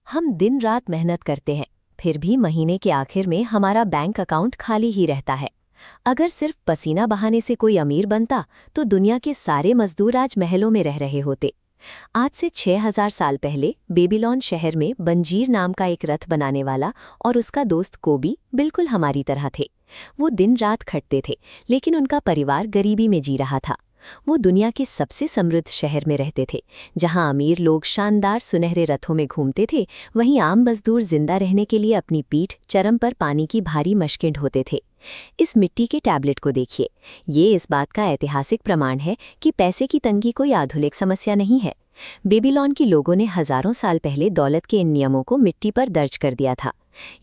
हम दिन रात मेहनत करते हैं, फिर भी महीने के आखिर में हमारा बैंक अकाउंट खाली ही रहता है। अगर सिर्फ पसीना बहाने से कोई अमीर बनता तो दुनिया के सारे मजदूर आज महलों में रह रहे होते। आज से 6000 साल पहले बेबीलोन शहर में बंजीर नाम का एक रथ बनाने वाला और उसका दोस्त कोबी बिल्कुल हमारी तरह थे। वो दिन रात खटते थे, लेकिन उनका परिवार गरीबी में जी रहा था। वो दुनिया के सबसे समृद्ध शहर में रहते थे, जहां अमीर लोग शानदार सुनहरे रथों में घूमते थे, वहीं आम मजदूर जिंदा रहने के लिए अपनी पीठ चरम पर पानी की भारी मशकें ढोते थे। इस मिट्टी के टैबलेट को देखिए। ये इस बात का ऐतिहासिक प्रमाण है कि पैसे की तंगी कोई आधुनिक समस्या नहीं है। बेबीलोन के लोगों ने हजारों साल पहले दौलत के इन नियमों को मिट्टी पर दर्ज कर दिया था।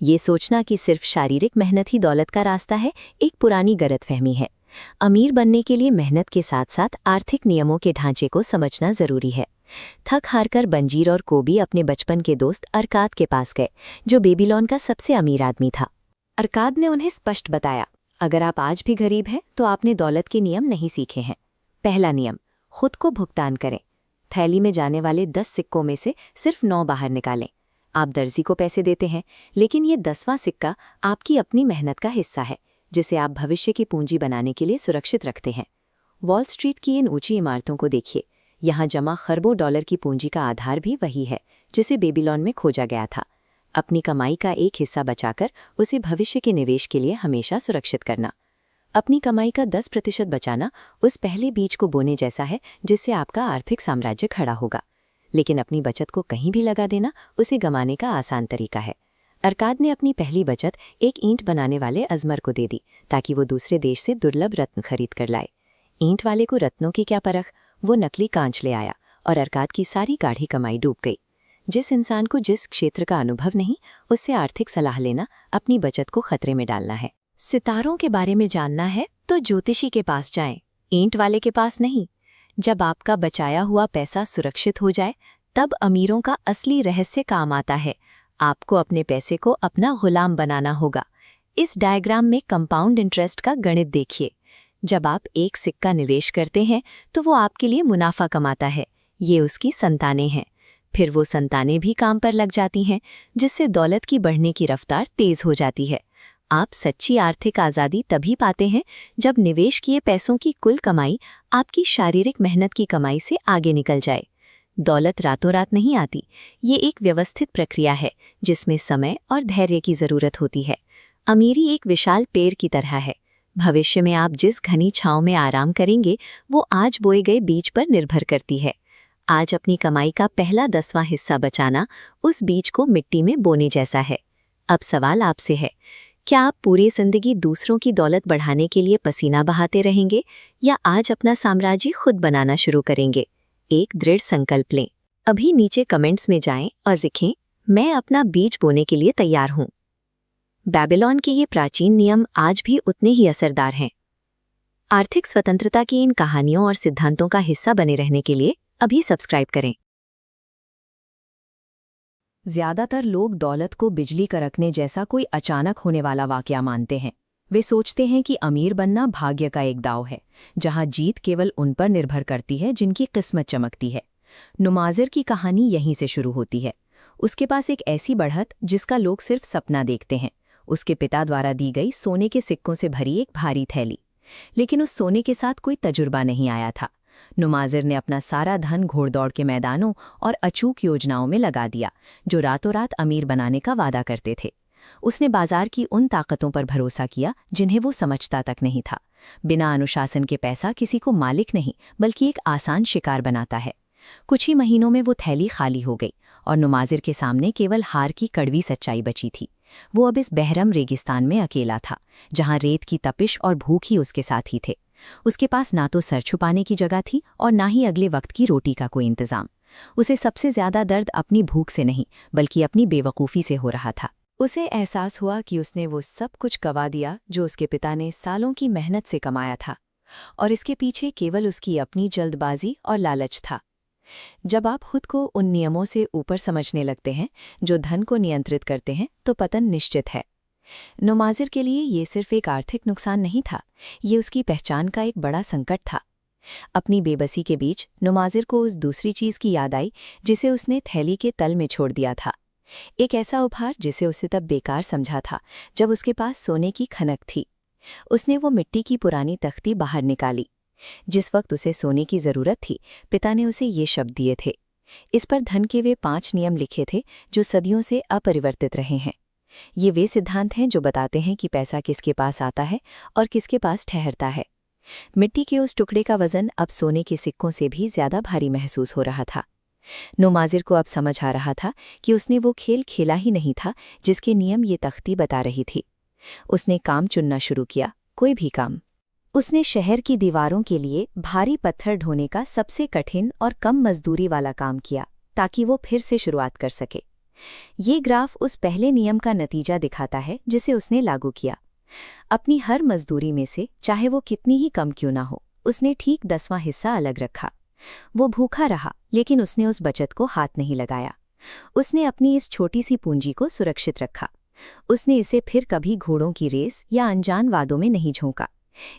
ये सोचना कि सिर्फ शारीरिक मेहनत ही दौलत का रास्ता है, एक पुरानी गलतफहमी है। अमीर बनने के लिए मेहनत के साथ साथ आर्थिक नियमों के ढांचे को समझना जरूरी है। थक हारकर बंजीर और कोबी अपने बचपन के दोस्त अरकाद के पास गए, जो बेबीलोन का सबसे अमीर आदमी था। अरकाद ने उन्हें स्पष्ट बताया, अगर आप आज भी गरीब हैं तो आपने दौलत के नियम नहीं सीखे हैं। पहला नियम, खुद को भुगतान करें। थैली में जाने वाले 10 सिक्कों में से सिर्फ 9 बाहर निकालें। आप दर्जी को पैसे देते हैं, लेकिन ये 10वां सिक्का आपकी अपनी मेहनत का हिस्सा है, जिसे आप भविष्य की पूंजी बनाने के लिए सुरक्षित रखते हैं। वॉल स्ट्रीट की इन ऊंची इमारतों को देखिए। यहाँ जमा खरबों डॉलर की पूंजी का आधार भी वही है जिसे बेबीलोन में खोजा गया था। अपनी कमाई का एक हिस्सा बचाकर उसे भविष्य के निवेश के लिए हमेशा सुरक्षित करना। अपनी कमाई का 10% बचाना उस पहले बीज को बोने जैसा है जिससे आपका आर्थिक साम्राज्य खड़ा होगा। लेकिन अपनी बचत को कहीं भी लगा देना उसे गंवाने का आसान तरीका है। अरकाद ने अपनी पहली बचत एक ईंट बनाने वाले अजमर को दे दी, ताकि वो दूसरे देश से दुर्लभ रत्न खरीद कर लाए। ईंट वाले को रत्नों की क्या परख, वो नकली कांच ले आया और अरकाद की सारी गाढ़ी कमाई डूब गई। जिस इंसान को जिस क्षेत्र का अनुभव नहीं, उससे आर्थिक सलाह लेना अपनी बचत को खतरे में डालना है। सितारों के बारे में जानना है तो ज्योतिषी के पास जाएं, ईंट वाले के पास नहीं। जब आपका बचाया हुआ पैसा सुरक्षित हो जाए, तब अमीरों का असली रहस्य काम आता है। आपको अपने पैसे को अपना गुलाम बनाना होगा। इस डायग्राम में कंपाउंड इंटरेस्ट का गणित देखिए। जब आप एक सिक्का निवेश करते हैं तो वो आपके लिए मुनाफा कमाता है। ये उसकी संतानें हैं। फिर वो संतानें भी काम पर लग जाती हैं, जिससे दौलत की बढ़ने की रफ्तार तेज हो जाती है। आप सच्ची आर्थिक आज़ादी तभी पाते हैं जब निवेश किए पैसों की कुल कमाई आपकी शारीरिक मेहनत की कमाई से आगे निकल जाए। दौलत रातों रात नहीं आती। ये एक व्यवस्थित प्रक्रिया है जिसमें समय और धैर्य की जरूरत होती है। अमीरी एक विशाल पेड़ की तरह है। भविष्य में आप जिस घनी छांव में आराम करेंगे, वो आज बोए गए बीज पर निर्भर करती है। आज अपनी कमाई का पहला 10वां हिस्सा बचाना उस बीज को मिट्टी में बोने जैसा है। अब सवाल आपसे है, क्या आप पूरी जिंदगी दूसरों की दौलत बढ़ाने के लिए पसीना बहाते रहेंगे, या आज अपना साम्राज्य खुद बनाना शुरू करेंगे? एक दृढ़ संकल्प लें। अभी नीचे कमेंट्स में जाएं और लिखें, मैं अपना बीज बोने के लिए तैयार हूं। बेबीलोन के ये प्राचीन नियम आज भी उतने ही असरदार हैं। आर्थिक स्वतंत्रता की इन कहानियों और सिद्धांतों का हिस्सा बने रहने के लिए अभी सब्सक्राइब करें। ज्यादातर लोग दौलत को बिजली कड़कने जैसा कोई अचानक होने वाला वाकया मानते हैं। वे सोचते हैं कि अमीर बनना भाग्य का एक दांव है, जहां जीत केवल उन पर निर्भर करती है जिनकी किस्मत चमकती है। नुमाजिर की कहानी यहीं से शुरू होती है। उसके पास एक ऐसी बढ़त जिसका लोग सिर्फ सपना देखते हैं। उसके पिता द्वारा दी गई सोने के सिक्कों से भरी एक भारी थैली। लेकिन उस सोने के साथ कोई तजुर्बा नहीं आया था। नुमाजिर ने अपना सारा धन घोड़दौड़ के मैदानों और अचूक योजनाओं में लगा दिया, जो रातों रात अमीर बनाने का वादा करते थे। उसने बाजार की उन ताकतों पर भरोसा किया जिन्हें वो समझता तक नहीं था। बिना अनुशासन के पैसा किसी को मालिक नहीं, बल्कि एक आसान शिकार बनाता है। कुछ ही महीनों में वो थैली खाली हो गई और नुमाजिर के सामने केवल हार की कड़वी सच्चाई बची थी। वो अब इस बहरम रेगिस्तान में अकेला था, जहां रेत की तपिश और भूख ही उसके साथ ही थे। उसके पास ना तो सर छुपाने की जगह थी और ना ही अगले वक्त की रोटी का कोई इंतजाम। उसे सबसे ज्यादा दर्द अपनी भूख से नहीं, बल्कि अपनी बेवकूफ़ी से हो रहा था। उसे एहसास हुआ कि उसने वो सब कुछ गंवा दिया जो उसके पिता ने सालों की मेहनत से कमाया था, और इसके पीछे केवल उसकी अपनी जल्दबाजी और लालच था। जब आप खुद को उन नियमों से ऊपर समझने लगते हैं जो धन को नियंत्रित करते हैं, तो पतन निश्चित है। नुमाजिर के लिए ये सिर्फ एक आर्थिक नुकसान नहीं था, ये उसकी पहचान का एक बड़ा संकट था। अपनी बेबसी के बीच नुमाजिर को उस दूसरी चीज़ की याद आई जिसे उसने थैली के तल में छोड़ दिया था। एक ऐसा उपहार जिसे उसे तब बेकार समझा था जब उसके पास सोने की खनक थी। उसने वो मिट्टी की पुरानी तख्ती बाहर निकाली। जिस वक्त उसे सोने की जरूरत थी, पिता ने उसे ये शब्द दिए थे। इस पर धन के वे 5 नियम लिखे थे जो सदियों से अपरिवर्तित रहे हैं। ये वे सिद्धांत हैं जो बताते हैं कि पैसा किसके पास आता है और किसके पास ठहरता है। मिट्टी के उस टुकड़े का वजन अब सोने के सिक्कों से भी ज्यादा भारी महसूस हो रहा था। नोमाजिर को अब समझ आ रहा था कि उसने वो खेल खेला ही नहीं था जिसके नियम ये तख्ती बता रही थी। उसने काम चुनना शुरू किया, कोई भी काम। उसने शहर की दीवारों के लिए भारी पत्थर ढोने का सबसे कठिन और कम मजदूरी वाला काम किया ताकि वो फिर से शुरुआत कर सके। ये ग्राफ उस पहले नियम का नतीजा दिखाता है जिसे उसने लागू किया। अपनी हर मजदूरी में से, चाहे वो कितनी ही कम क्यों ना हो, उसने ठीक 10वां हिस्सा अलग रखा। वो भूखा रहा, लेकिन उसने उस बचत को हाथ नहीं लगाया। उसने अपनी इस छोटी सी पूंजी को सुरक्षित रखा। उसने इसे फिर कभी घोड़ों की रेस या अनजान वादों में नहीं झोंका।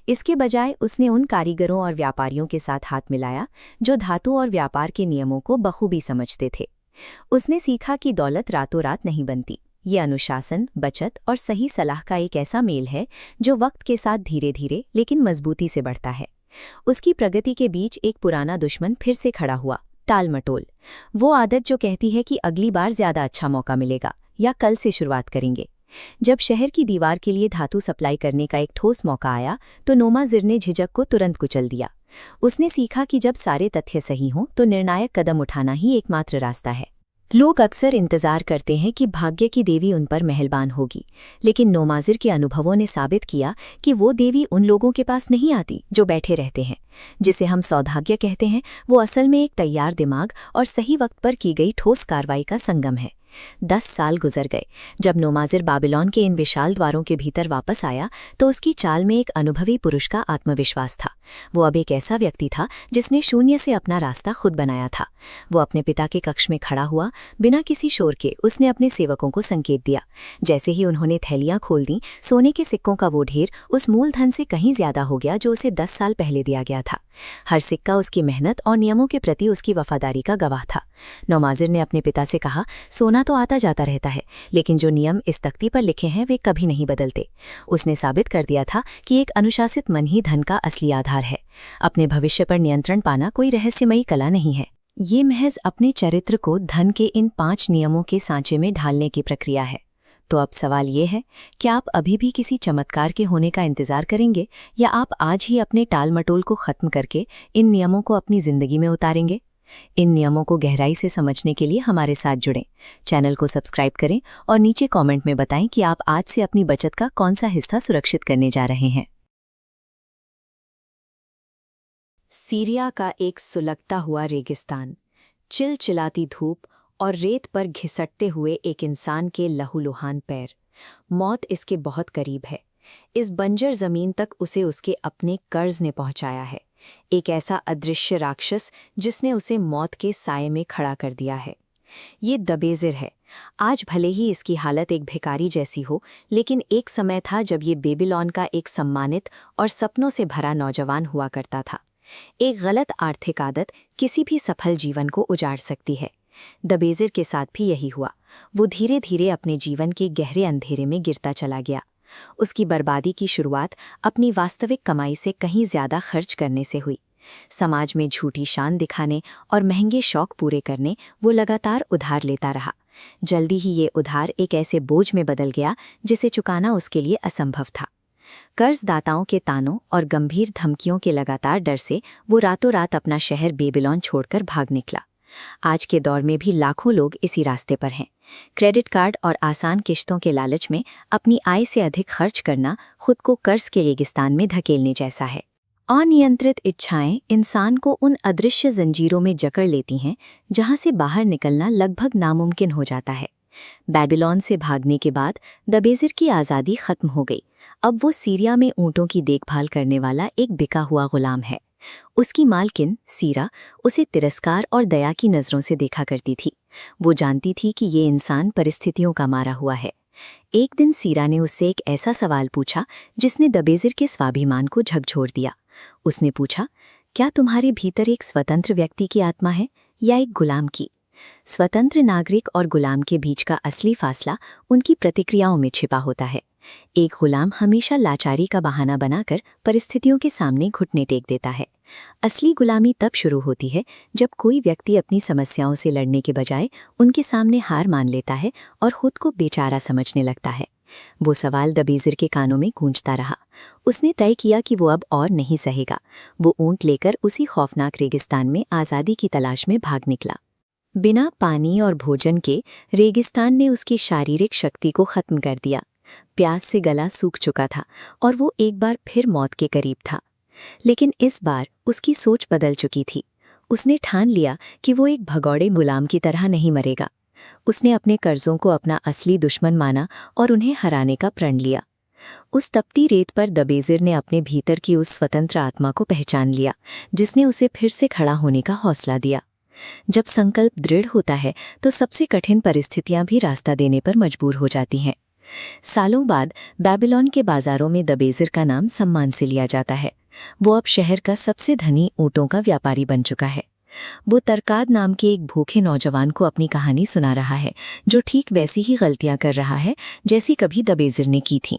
इसके बजाय उसने उन कारीगरों और व्यापारियों के साथ हाथ मिलाया जो धातु और व्यापार के नियमों को बखूबी समझते थे। उसने सीखा कि दौलत रातों रात नहीं बनती। ये अनुशासन, बचत और सही सलाह का एक ऐसा मेल है जो वक्त के साथ धीरे धीरे लेकिन मजबूती से बढ़ता है। उसकी प्रगति के बीच एक पुराना दुश्मन फिर से खड़ा हुआ, टाल-मटोल। वो आदत जो कहती है कि अगली बार ज्यादा अच्छा मौका मिलेगा या कल से शुरुआत करेंगे। जब शहर की दीवार के लिए धातु सप्लाई करने का एक ठोस मौका आया तो नोमाजिर ने झिझक को तुरंत कुचल दिया। उसने सीखा कि जब सारे तथ्य सही हों तो निर्णायक कदम उठाना ही एकमात्र रास्ता है। लोग अक्सर इंतजार करते हैं कि भाग्य की देवी उन पर मेहरबान होगी, लेकिन नोमाजिर के अनुभवों ने साबित किया कि वो देवी उन लोगों के पास नहीं आती जो बैठे रहते हैं। जिसे हम सौभाग्य कहते हैं, वो असल में एक तैयार दिमाग और सही वक्त पर की गई ठोस कार्रवाई का संगम है। 10 साल गुजर गए। जब नोमाजिर बाबिलोन के इन विशाल द्वारों के भीतर वापस आया तो उसकी चाल में एक अनुभवी पुरुष का आत्मविश्वास था। वो अब एक ऐसा व्यक्ति था जिसने शून्य से अपना रास्ता खुद बनाया था। वो अपने पिता के कक्ष में खड़ा हुआ, बिना किसी शोर के उसने अपने सेवकों को संकेत दिया। जैसे ही उन्होंने थैलियां खोल दी, सोने के सिक्कों का वो ढेर उस मूलधन से कहीं ज्यादा हो गया जो उसे 10 साल पहले दिया गया था। हर सिक्का उसकी मेहनत और नियमों के प्रति उसकी वफादारी का गवाह था। नोमाजिर ने अपने पिता से कहा, सोना तो आता जाता रहता है, लेकिन जो नियम इस तख्ती पर लिखे हैं वे कभी नहीं बदलते। उसने साबित कर दिया था कि एक अनुशासित मन ही धन का असली आधार है। अपने भविष्य पर नियंत्रण पाना कोई रहस्यमयी कला नहीं है। ये महज अपने चरित्र को धन के इन 5 नियमों के सांचे में ढालने की प्रक्रिया है। तो अब सवाल ये है, क्या आप अभी भी किसी चमत्कार के होने का इंतजार करेंगे या आप आज ही अपने टाल-मटोल को खत्म करके इन नियमों को अपनी जिंदगी में उतारेंगे? इन नियमों को गहराई से समझने के लिए हमारे साथ जुड़ें। चैनल को सब्सक्राइब करें और नीचे कमेंट में बताएं कि आप आज से अपनी बचत का कौन सा हिस्सा सुरक्षित करने जा रहे हैं। सीरिया का एक सुलगता हुआ रेगिस्तान, चिलचिलाती धूप और रेत पर घिसटते हुए एक इंसान के लहूलुहान पैर। मौत इसके बहुत करीब है। इस बंजर जमीन तक उसे उसके अपने कर्ज ने पहुंचाया है। एक ऐसा अदृश्य राक्षस जिसने उसे मौत के साये में खड़ा कर दिया है। ये दबेजिर है। आज भले ही इसकी हालत एक भिखारी जैसी हो, लेकिन एक समय था जब ये बेबीलोन का एक सम्मानित और सपनों से भरा नौजवान हुआ करता था। एक गलत आर्थिक आदत किसी भी सफल जीवन को उजाड़ सकती है। दबेजिर के साथ भी यही हुआ। वो धीरे धीरे अपने जीवन के गहरे अंधेरे में गिरता चला गया। उसकी बर्बादी की शुरुआत अपनी वास्तविक कमाई से कहीं ज्यादा खर्च करने से हुई। समाज में झूठी शान दिखाने और महंगे शौक पूरे करने वो लगातार उधार लेता रहा। जल्दी ही ये उधार एक ऐसे बोझ में बदल गया जिसे चुकाना उसके लिए असंभव था। कर्जदाताओं के तानों और गंभीर धमकियों के लगातार डर से वो रातों रात अपना शहर बेबीलोन छोड़कर भाग निकला। आज के दौर में भी लाखों लोग इसी रास्ते पर हैं। क्रेडिट कार्ड और आसान किश्तों के लालच में अपनी आय से अधिक खर्च करना खुद को कर्ज के रेगिस्तान में धकेलने जैसा है। अनियंत्रित इच्छाएं इंसान को उन अदृश्य जंजीरों में जकड़ लेती हैं जहां से बाहर निकलना लगभग नामुमकिन हो जाता है। बेबीलोन से भागने के बाद दबेजिर की आज़ादी खत्म हो गई। अब वो सीरिया में ऊँटों की देखभाल करने वाला एक बिका हुआ गुलाम है। उसकी मालकिन सीरा उसे तिरस्कार और दया की नज़रों से देखा करती थी। वो जानती थी कि ये इंसान परिस्थितियों का मारा हुआ है। एक दिन सीरा ने उससे एक ऐसा सवाल पूछा जिसने दबेजिर के स्वाभिमान को झकझोर दिया। उसने पूछा, क्या तुम्हारे भीतर एक स्वतंत्र व्यक्ति की आत्मा है या एक गुलाम की? स्वतंत्र नागरिक और गुलाम के बीच का असली फासला उनकी प्रतिक्रियाओं में छिपा होता है। एक गुलाम हमेशा लाचारी का बहाना बनाकर परिस्थितियों के सामने घुटने टेक देता है। असली गुलामी तब शुरू होती है जब कोई व्यक्ति अपनी समस्याओं से लड़ने के बजाय उनके सामने हार मान लेता है और खुद को बेचारा समझने लगता है। वो सवाल दबेज़िर के कानों में गूंजता रहा। उसने तय किया कि वो अब और नहीं सहेगा। वो ऊंट लेकर उसी खौफनाक रेगिस्तान में आज़ादी की तलाश में भाग निकला। बिना पानी और भोजन के रेगिस्तान ने उसकी शारीरिक शक्ति को खत्म कर दिया। प्यास से गला सूख चुका था और वो एक बार फिर मौत के करीब था। लेकिन इस बार उसकी सोच बदल चुकी थी। उसने ठान लिया कि वो एक भगौड़े गुलाम की तरह नहीं मरेगा। उसने अपने कर्जों को अपना असली दुश्मन माना और उन्हें हराने का प्रण लिया। उस तपती रेत पर दबेज़िर ने अपने भीतर की उस स्वतंत्र आत्मा को पहचान लिया, जिसने उसे फिर से खड़ा होने का हौसला दिया। जब संकल्प दृढ़ होता है तो सबसे कठिन परिस्थितियां भी रास्ता देने पर मजबूर हो जाती हैं। सालों बाद बेबीलोन के बाजारों में दबेज़िर का नाम सम्मान से लिया जाता है। वो अब शहर का सबसे धनी ऊँटों का व्यापारी बन चुका है। वो तरकाद नाम के एक भूखे नौजवान को अपनी कहानी सुना रहा है, जो ठीक वैसी ही गलतियां कर रहा है जैसी कभी दबेज़िर ने की थी।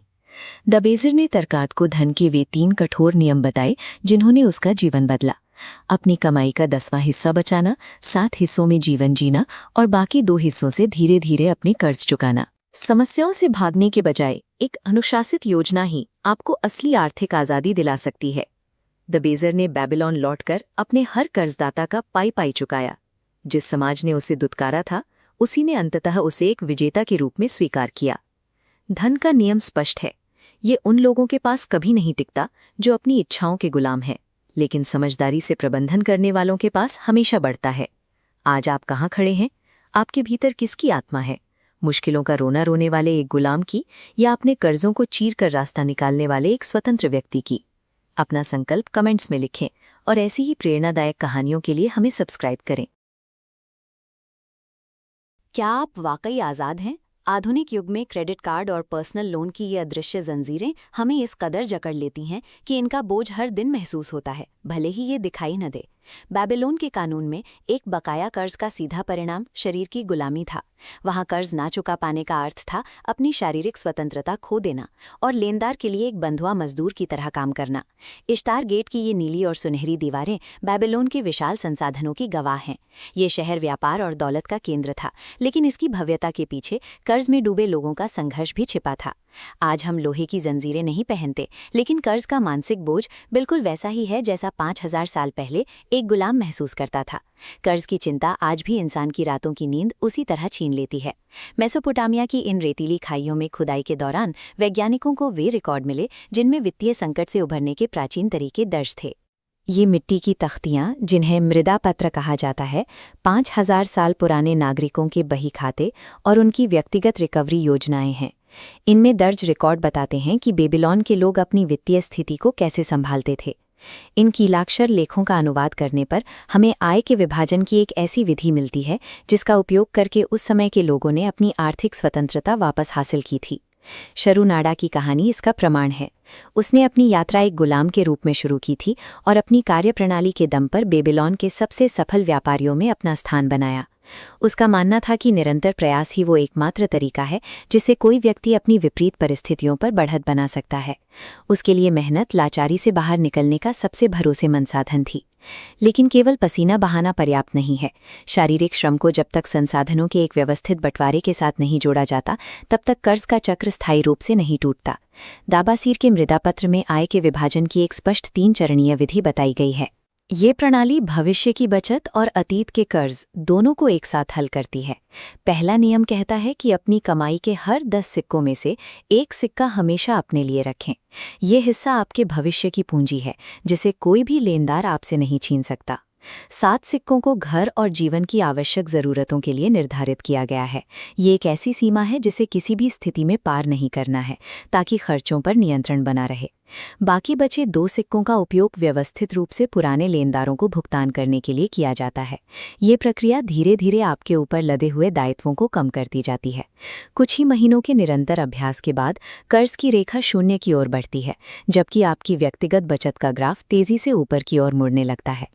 दबेज़िर ने तरकाद को धन के वे 3 कठोर नियम बताए जिन्होंने उसका जीवन बदला। अपनी कमाई का 10वां हिस्सा बचाना, 7 हिस्सों में जीवन जीना और बाकी 2 हिस्सों से धीरे धीरे अपने कर्ज चुकाना। समस्याओं से भागने के बजाय एक अनुशासित योजना ही आपको असली आर्थिक आज़ादी दिला सकती है। दबेज़िर ने बेबीलोन लौटकर अपने हर कर्जदाता का पाई चुकाया। जिस समाज ने उसे दुत्कारा था, उसी ने अंततः उसे एक विजेता के रूप में स्वीकार किया। धन का नियम स्पष्ट है। ये उन लोगों के पास कभी नहीं टिकता जो अपनी इच्छाओं के गुलाम हैं, लेकिन समझदारी से प्रबंधन करने वालों के पास हमेशा बढ़ता है। आज आप कहाँ खड़े हैं? आपके भीतर किसकी आत्मा है? मुश्किलों का रोना रोने वाले एक गुलाम की, या अपने कर्जों को चीर कर रास्ता निकालने वाले एक स्वतंत्र व्यक्ति की? अपना संकल्प कमेंट्स में लिखें और ऐसी ही प्रेरणादायक कहानियों के लिए हमें सब्सक्राइब करें। क्या आप वाकई आज़ाद हैं? आधुनिक युग में क्रेडिट कार्ड और पर्सनल लोन की ये अदृश्य जंजीरें हमें इस कदर जकड़ लेती हैं कि इनका बोझ हर दिन महसूस होता है, भले ही ये दिखाई न दे। बेबीलोन के कानून में एक बकाया कर्ज का सीधा परिणाम शरीर की गुलामी था। वहाँ कर्ज ना चुका पाने का अर्थ था अपनी शारीरिक स्वतंत्रता खो देना और लेनदार के लिए एक बंधुआ मजदूर की तरह काम करना। इश्तार गेट की ये नीली और सुनहरी दीवारें बेबीलोन के विशाल संसाधनों की गवाह हैं। ये शहर व्यापार और दौलत का केंद्र था, लेकिन इसकी भव्यता के पीछे कर्ज में डूबे लोगों का संघर्ष भी छिपा था। आज हम लोहे की जंजीरें नहीं पहनते, लेकिन कर्ज का मानसिक बोझ बिल्कुल वैसा ही है जैसा 5000 साल पहले एक गुलाम महसूस करता था। कर्ज की चिंता आज भी इंसान की रातों की नींद उसी तरह छीन लेती है। मेसोपोटामिया की इन रेतीली खाइयों में खुदाई के दौरान वैज्ञानिकों को वे रिकॉर्ड मिले जिनमें वित्तीय संकट से उभरने के प्राचीन तरीके दर्ज थे। ये मिट्टी की तख्तियाँ, जिन्हें मृदा पत्र कहा जाता है, 5000 साल पुराने नागरिकों के बही खाते और उनकी व्यक्तिगत रिकवरी योजनाएं हैं। इनमें दर्ज रिकॉर्ड बताते हैं कि बेबीलोन के लोग अपनी वित्तीय स्थिति को कैसे संभालते थे। इन कीलाक्षर लेखों का अनुवाद करने पर हमें आय के विभाजन की एक ऐसी विधि मिलती है जिसका उपयोग करके उस समय के लोगों ने अपनी आर्थिक स्वतंत्रता वापस हासिल की थी। शरुनाडा की कहानी इसका प्रमाण है। उसने अपनी यात्रा एक गुलाम के रूप में शुरू की थी और अपनी कार्यप्रणाली के दम पर बेबीलोन के सबसे सफल व्यापारियों में अपना स्थान बनाया। उसका मानना था कि निरंतर प्रयास ही वो एकमात्र तरीका है जिससे कोई व्यक्ति अपनी विपरीत परिस्थितियों पर बढ़त बना सकता है। उसके लिए मेहनत लाचारी से बाहर निकलने का सबसे भरोसेमंद साधन थी। लेकिन केवल पसीना बहाना पर्याप्त नहीं है। शारीरिक श्रम को जब तक संसाधनों के एक व्यवस्थित बंटवारे के साथ नहीं जोड़ा जाता, तब तक कर्ज का चक्र स्थायी रूप से नहीं टूटता। दाबासीर के मृदापत्र में आय के विभाजन की एक स्पष्ट 3 चरणीय विधि बताई गई है। ये प्रणाली भविष्य की बचत और अतीत के कर्ज दोनों को एक साथ हल करती है। पहला नियम कहता है कि अपनी कमाई के हर 10 सिक्कों में से एक सिक्का हमेशा अपने लिए रखें। ये हिस्सा आपके भविष्य की पूंजी है, जिसे कोई भी लेनदार आपसे नहीं छीन सकता। 7 सिक्कों को घर और जीवन की आवश्यक ज़रूरतों के लिए निर्धारित किया गया है। ये एक ऐसी सीमा है जिसे किसी भी स्थिति में पार नहीं करना है, ताकि खर्चों पर नियंत्रण बना रहे। बाकी बचे 2 सिक्कों का उपयोग व्यवस्थित रूप से पुराने लेनदारों को भुगतान करने के लिए किया जाता है। ये प्रक्रिया धीरे धीरे आपके ऊपर लदे हुए दायित्वों को कम करती जाती है। कुछ ही महीनों के निरंतर अभ्यास के बाद कर्ज की रेखा शून्य की ओर बढ़ती है, जबकि आपकी व्यक्तिगत बचत का ग्राफ तेजी से ऊपर की ओर मुड़ने लगता है।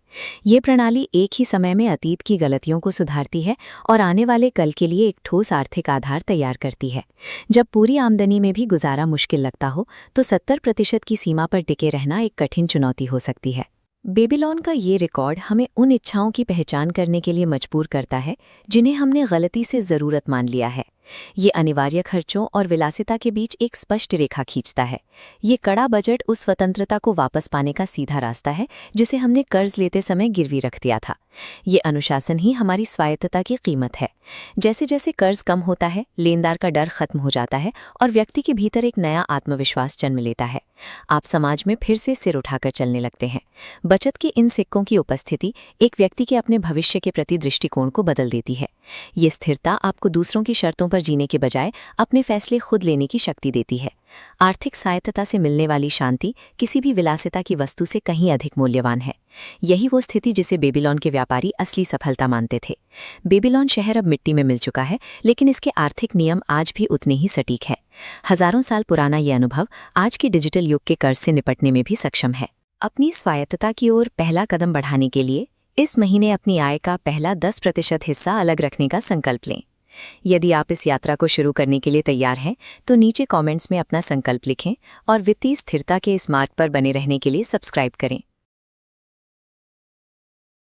ये प्रणाली एक ही समय में अतीत की गलतियों को सुधारती है और आने वाले कल के लिए एक ठोस आर्थिक आधार तैयार करती है। जब पूरी आमदनी में भी गुजारा मुश्किल लगता हो, तो 70% की सीमा पर टिके रहना एक कठिन चुनौती हो सकती है। बेबीलोन का ये रिकॉर्ड हमें उन इच्छाओं की पहचान करने के लिए मजबूर करता है जिन्हें हमने गलती से ज़रूरत मान लिया है। ये अनिवार्य खर्चों और विलासिता के बीच एक स्पष्ट रेखा खींचता है। ये कड़ा बजट उस स्वतंत्रता को वापस पाने का सीधा रास्ता है जिसे हमने कर्ज लेते समय गिरवी रख दिया था। ये अनुशासन ही हमारी स्वायत्तता की कीमत है। जैसे जैसे कर्ज कम होता है, लेनदार का डर खत्म हो जाता है और व्यक्ति के भीतर एक नया आत्मविश्वास जन्म लेता है। आप समाज में फिर से सिर उठाकर चलने लगते हैं। बचत के इन सिक्कों की उपस्थिति एक व्यक्ति के अपने भविष्य के प्रति दृष्टिकोण को बदल देती है। ये स्थिरता आपको दूसरों की शर्तों पर जीने के बजाय अपने फैसले खुद लेने की शक्ति देती है। आर्थिक स्वायत्तता से मिलने वाली शांति किसी भी विलासिता की वस्तु से कहीं अधिक मूल्यवान है। यही वो स्थिति जिसे बेबीलोन के व्यापारी असली सफलता मानते थे। बेबीलोन शहर अब मिट्टी में मिल चुका है, लेकिन इसके आर्थिक नियम आज भी उतने ही सटीक हैं। हजारों साल पुराना ये अनुभव आज के डिजिटल युग के कर्ज से निपटने में भी सक्षम है। अपनी स्वायत्तता की ओर पहला कदम बढ़ाने के लिए इस महीने अपनी आय का पहला 10% हिस्सा अलग रखने का संकल्प लें। यदि आप इस यात्रा को शुरू करने के लिए तैयार हैं, तो नीचे कमेंट्स में अपना संकल्प लिखें और वित्तीय स्थिरता के इस मार्ग पर बने रहने के लिए सब्सक्राइब करें।